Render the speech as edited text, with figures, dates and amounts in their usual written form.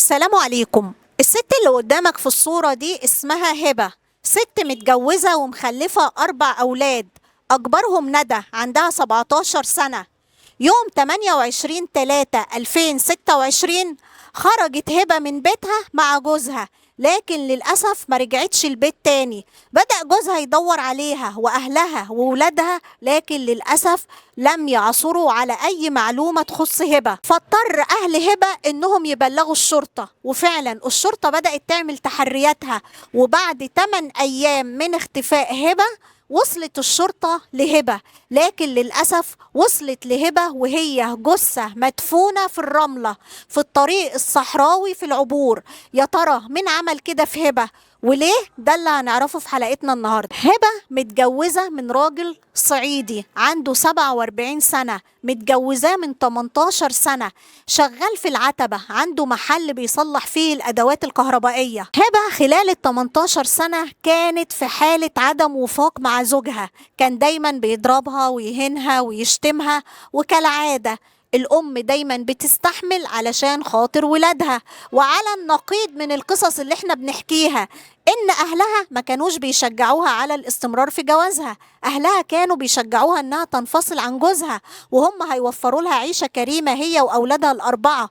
السلام عليكم. الست اللي قدامك في الصورة دي اسمها هبة. ست متجوزة ومخلفة 4 أولاد، أكبرهم ندى عندها 17 سنة. يوم 28/3/2026 خرجت هبة من بيتها مع جوزها، لكن للأسف ما رجعتش البيت تاني. بدأ جوزها يدور عليها وأهلها وولادها، لكن للأسف لم يعثروا على أي معلومة تخص هبة. فاضطر أهل هبة إنهم يبلغوا الشرطة، وفعلا الشرطة بدأت تعمل تحرياتها. وبعد 8 أيام من اختفاء هبة وصلت الشرطة لهبة، لكن للأسف وصلت لهبة وهي جثة مدفونة في الرملة في الطريق الصحراوي في العبور. يا ترى مين عمل كده في هبة وليه؟ ده اللي هنعرفه في حلقتنا النهاردة. هبة متجوزة من راجل صعيدي عنده 47 سنة، متجوزاه من 18 سنة، شغال في العتبة، عنده محل بيصلح فيه الأدوات الكهربائية. هبة خلال ال 18 سنة كانت في حالة عدم وفاق مع زوجها، كان دايما بيضربها ويهينها ويشتمها، وكالعادة الأم دايما بتستحمل علشان خاطر ولادها. وعلى النقيض من القصص اللي احنا بنحكيها، إن أهلها ما كانوش بيشجعوها على الاستمرار في جوازها، أهلها كانوا بيشجعوها إنها تنفصل عن جوزها، وهم هيوفروا لها عيشة كريمة هي وأولادها ال4.